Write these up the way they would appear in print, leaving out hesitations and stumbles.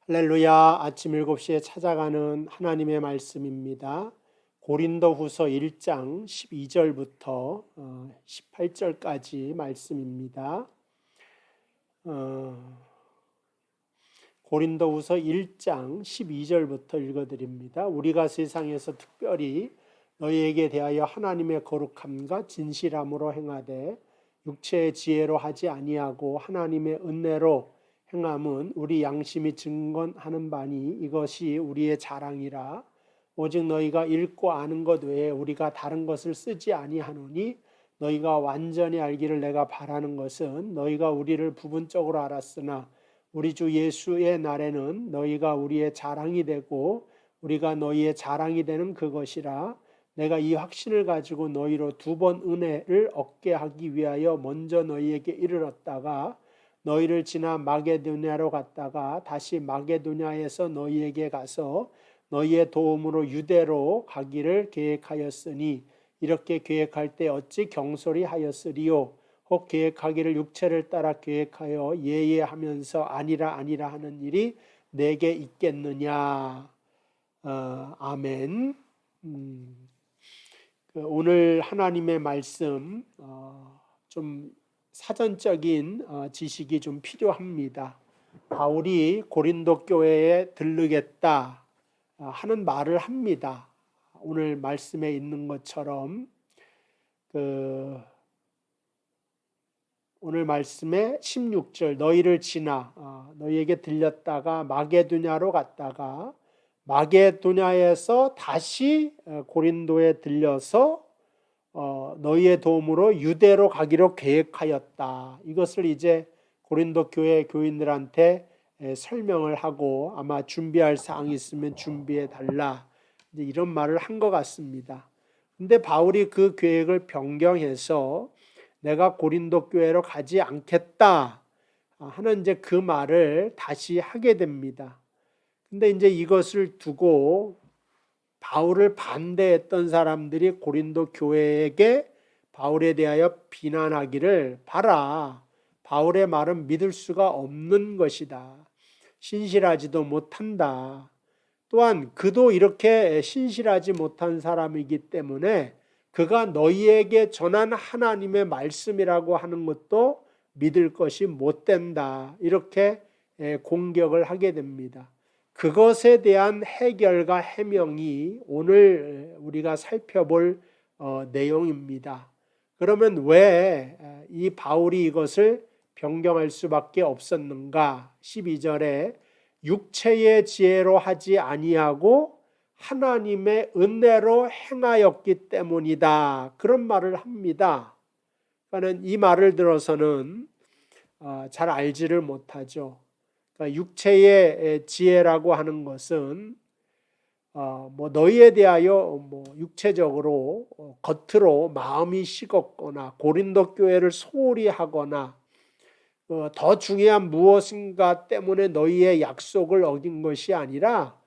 할렐루야. 아침 7시에 찾아가는 하나님의 말씀입니다. 고린도후서 1장 12절부터 18절까지 말씀입니다. 고린도후서 1장 12절부터 읽어드립니다. 우리가 세상에서 특별히 너희에게 대하여 하나님의 거룩함과 진실함으로 행하되 육체의 지혜로 하지 아니하고 하나님의 은혜로 행함은 우리 양심이 증언하는 바니 이것이 우리의 자랑이라. 오직 너희가 읽고 아는 것 외에 우리가 다른 것을 쓰지 아니하노니 너희가 완전히 알기를 내가 바라는 것은 너희가 우리를 부분적으로 알았으나 우리 주 예수의 날에는 너희가 우리의 자랑이 되고 우리가 너희의 자랑이 되는 그것이라. 내가 이 확신을 가지고 너희로 2번 은혜를 얻게 하기 위하여 먼저 너희에게 이르렀다가 너희를 지나 마게도냐로 갔다가 다시 마게도냐에서 너희에게 가서 너희의 도움으로 유대로 가기를 계획하였으니 이렇게 계획할 때 어찌 경솔히 하였으리요. 혹 계획하기를 육체를 따라 계획하여 예예하면서 아니라 하는 일이 내게 있겠느냐. 아멘. 오늘 하나님의 말씀 좀 사전적인 지식이 좀 필요합니다. 바울이 고린도 교회에 들르겠다 하는 말을 합니다. 오늘 말씀에 있는 것처럼 오늘 말씀의 16절 너희를 지나 너희에게 들렸다가 마게도냐로 갔다가 마게도냐에서 다시 고린도에 들려서 너희의 도움으로 유대로 가기로 계획하였다. 이것을 이제 고린도 교회 교인들한테 설명을 하고 아마 준비할 사항이 있으면 준비해 달라. 이제 이런 말을 한 것 같습니다. 근데 바울이 그 계획을 변경해서 내가 고린도 교회로 가지 않겠다 하는 이제 그 말을 다시 하게 됩니다. 근데 이제 이것을 두고 바울을 반대했던 사람들이 고린도 교회에게 바울에 대하여 비난하기를 봐라. 바울의 말은 믿을 수가 없는 것이다. 신실하지도 못한다. 또한 그도 이렇게 신실하지 못한 사람이기 때문에 그가 너희에게 전한 하나님의 말씀이라고 하는 것도 믿을 것이 못 된다. 이렇게 공격을 하게 됩니다. 그것에 대한 해결과 해명이 오늘 우리가 살펴볼 내용입니다. 그러면 왜 이 바울이 이것을 변경할 수밖에 없었는가? 12절에 육체의 지혜로 하지 아니하고 하나님의 은혜로 행하였기 때문이다. 그런 말을 합니다. 그러니까 이 말을 들어서는 잘 알지를 못하죠. 그러니까 육체의 지혜라고 하는 것은 너희에 대하여 육체적으로 겉으로 마음이 식었거나 고린도 교회를 소홀히 하거나 더 중요한 무엇인가 때문에 너희의 약속을 어긴 것이 아니라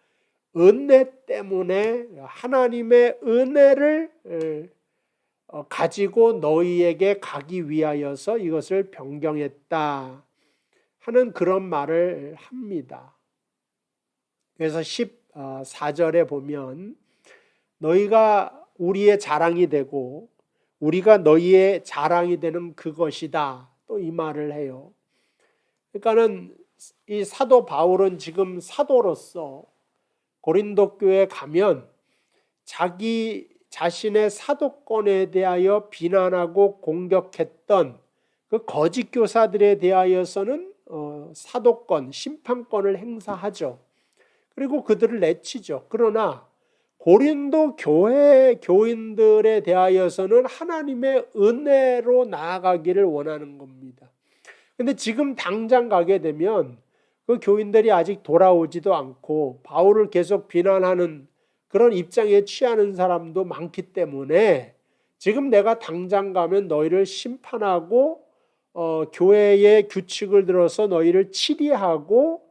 은혜 때문에 하나님의 은혜를 가지고 너희에게 가기 위하여서 이것을 변경했다 하는 그런 말을 합니다. 그래서 14절에 보면 너희가 우리의 자랑이 되고 우리가 너희의 자랑이 되는 그것이다. 또 이 말을 해요. 그러니까는 이 사도 바울은 지금 사도로서 고린도 교회에 가면 자기 자신의 사도권에 대하여 비난하고 공격했던 그 거짓 교사들에 대하여서는 사도권, 심판권을 행사하죠. 그리고 그들을 내치죠. 그러나 고린도 교회 교인들에 대하여서는 하나님의 은혜로 나아가기를 원하는 겁니다. 근데 지금 당장 가게 되면 그 교인들이 아직 돌아오지도 않고 바울을 계속 비난하는 그런 입장에 취하는 사람도 많기 때문에 지금 내가 당장 가면 너희를 심판하고 교회의 규칙을 들어서 너희를 치리하고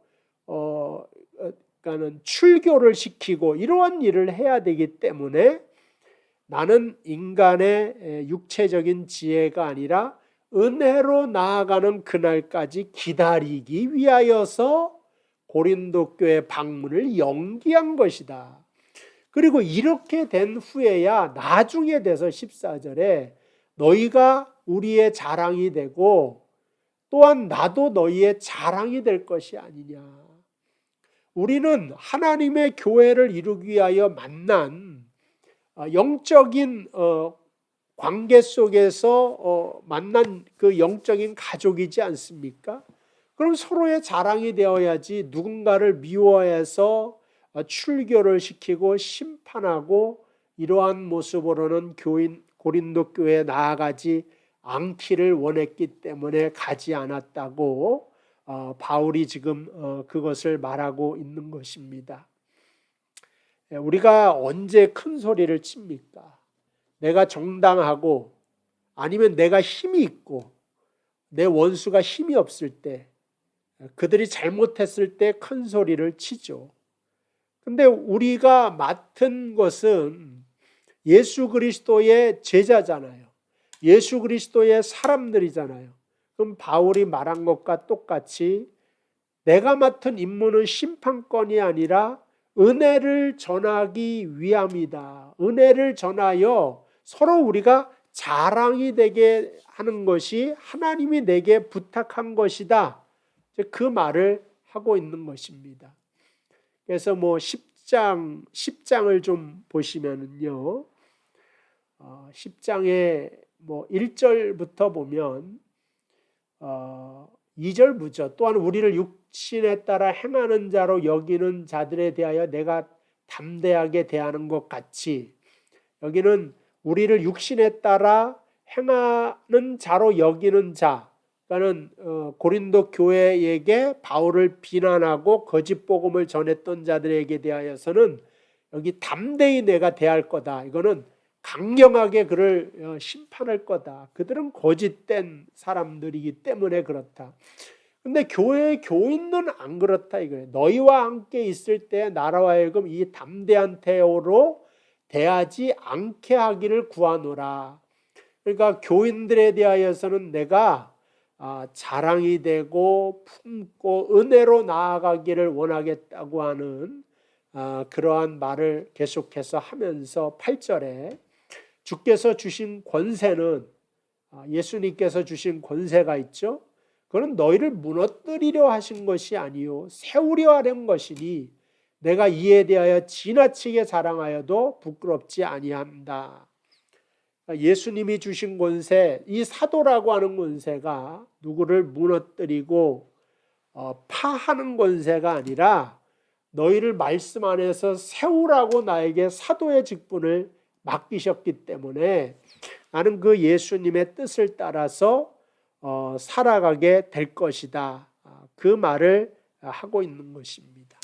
그러니까는 출교를 시키고 이러한 일을 해야 되기 때문에 나는 인간의 육체적인 지혜가 아니라 은혜로 나아가는 그날까지 기다리기 위하여서 고린도 교회 방문을 연기한 것이다. 그리고 이렇게 된 후에야 나중에 돼서 14절에 너희가 우리의 자랑이 되고 또한 나도 너희의 자랑이 될 것이 아니냐. 우리는 하나님의 교회를 이루기 위하여 만난 영적인 관계 속에서 만난 그 영적인 가족이지 않습니까? 그럼 서로의 자랑이 되어야지. 누군가를 미워해서 출교를 시키고 심판하고 이러한 모습으로는 고린도 교회에 나아가지 않기를 원했기 때문에 가지 않았다고 바울이 지금 그것을 말하고 있는 것입니다. 우리가 언제 큰 소리를 칩니까? 내가 정당하고 아니면 내가 힘이 있고 내 원수가 힘이 없을 때, 그들이 잘못했을 때 큰 소리를 치죠. 근데 우리가 맡은 것은 예수 그리스도의 제자잖아요. 예수 그리스도의 사람들이잖아요. 그럼 바울이 말한 것과 똑같이 내가 맡은 임무는 심판권이 아니라 은혜를 전하기 위함이다. 은혜를 전하여 서로 우리가 자랑이 되게 하는 것이 하나님이 내게 부탁한 것이다. 그 말을 하고 있는 것입니다. 그래서 10장을 좀 보시면은요. 10장에 1절부터 보면 2절부터 또한 우리를 육신에 따라 행하는 자로 여기는 자들에 대하여 내가 담대하게 대하는 것 같이, 여기는 우리를 육신에 따라 행하는 자로 여기는 자, 그러니까는 고린도 교회에게 바울을 비난하고 거짓 복음을 전했던 자들에게 대하여서는 여기 담대히 내가 대할 거다. 이거는 강경하게 그를 심판할 거다. 그들은 거짓된 사람들이기 때문에 그렇다. 근데 교회의 교인은 안 그렇다 이거예요. 너희와 함께 있을 때 나로 하여금 이 담대한 태도로 대하지 않게 하기를 구하노라. 그러니까 교인들에 대하여서는 내가 자랑이 되고 품고 은혜로 나아가기를 원하겠다고 하는 그러한 말을 계속해서 하면서 8절에 주께서 주신 권세는, 예수님께서 주신 권세가 있죠. 그건 너희를 무너뜨리려 하신 것이 아니요 세우려 하는 것이니 내가 이에 대하여 지나치게 자랑하여도 부끄럽지 아니한다. 예수님이 주신 권세, 이 사도라고 하는 권세가 누구를 무너뜨리고 파하는 권세가 아니라 너희를 말씀 안에서 세우라고 나에게 사도의 직분을 맡기셨기 때문에 나는 그 예수님의 뜻을 따라서 살아가게 될 것이다. 그 말을 하고 있는 것입니다.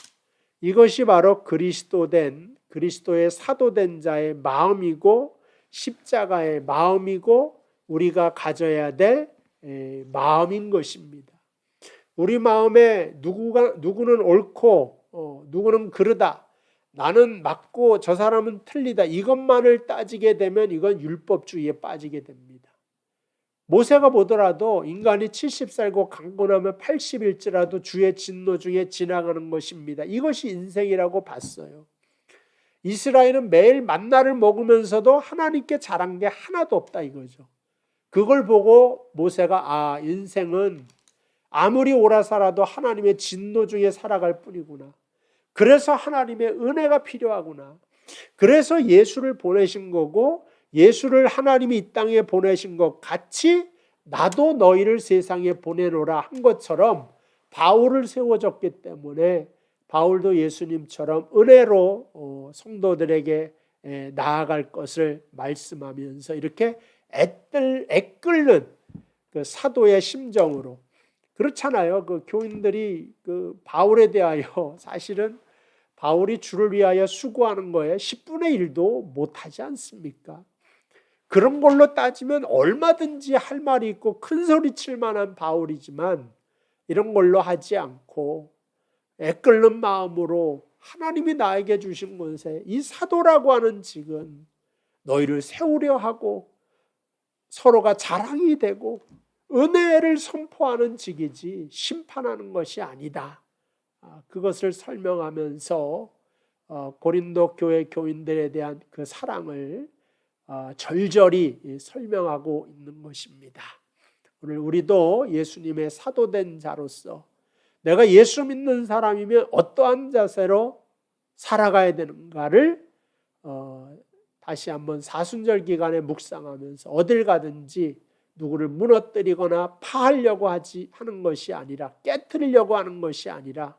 이것이 바로 그리스도의 사도된 자의 마음이고 십자가의 마음이고 우리가 가져야 될 마음인 것입니다. 우리 마음에 누구는 옳고 누구는 그르다, 나는 맞고 저 사람은 틀리다, 이것만을 따지게 되면 이건 율법주의에 빠지게 됩니다. 모세가 보더라도 인간이 70살고 강건하면 80일지라도 주의 진노 중에 지나가는 것입니다. 이것이 인생이라고 봤어요. 이스라엘은 매일 만나를 먹으면서도 하나님께 잘한 게 하나도 없다 이거죠. 그걸 보고 모세가 인생은 아무리 오라 살아도 하나님의 진노 중에 살아갈 뿐이구나. 그래서 하나님의 은혜가 필요하구나. 그래서 예수를 보내신 거고 예수를 하나님이 이 땅에 보내신 것 같이 나도 너희를 세상에 보내노라 한 것처럼 바울을 세워줬기 때문에 바울도 예수님처럼 은혜로 성도들에게 나아갈 것을 말씀하면서 이렇게 애끓는 그 사도의 심정으로, 그렇잖아요. 그 교인들이 그 바울에 대하여 사실은 바울이 주를 위하여 수고하는 거에 10분의 1도 못하지 않습니까? 그런 걸로 따지면 얼마든지 할 말이 있고 큰 소리 칠 만한 바울이지만 이런 걸로 하지 않고 애끓는 마음으로 하나님이 나에게 주신 권세, 이 사도라고 하는 직은 너희를 세우려 하고 서로가 자랑이 되고 은혜를 선포하는 직이지 심판하는 것이 아니다. 그것을 설명하면서 고린도 교회 교인들에 대한 그 사랑을 절절히 설명하고 있는 것입니다. 오늘 우리도 예수님의 사도된 자로서 내가 예수 믿는 사람이면 어떠한 자세로 살아가야 되는가를 다시 한번 사순절 기간에 묵상하면서 어딜 가든지 누구를 무너뜨리거나 파하려고 하는 것이 아니라, 깨트리려고 하는 것이 아니라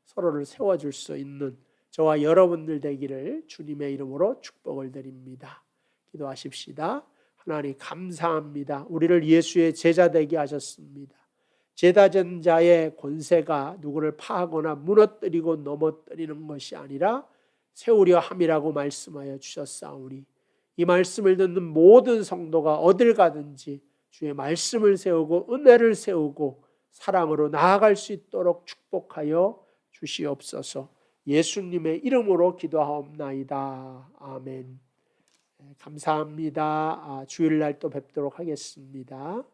서로를 세워줄 수 있는 저와 여러분들 되기를 주님의 이름으로 축복을 드립니다. 기도하십시다. 하나님 감사합니다. 우리를 예수의 제자 되게 하셨습니다. 제자된 자의 권세가 누구를 파하거나 무너뜨리고 넘어뜨리는 것이 아니라 세우려 함이라고 말씀하여 주셨사오니 이 말씀을 듣는 모든 성도가 어딜 가든지 주의 말씀을 세우고 은혜를 세우고 사랑으로 나아갈 수 있도록 축복하여 주시옵소서. 예수님의 이름으로 기도하옵나이다. 아멘. 감사합니다. 주일날 또 뵙도록 하겠습니다.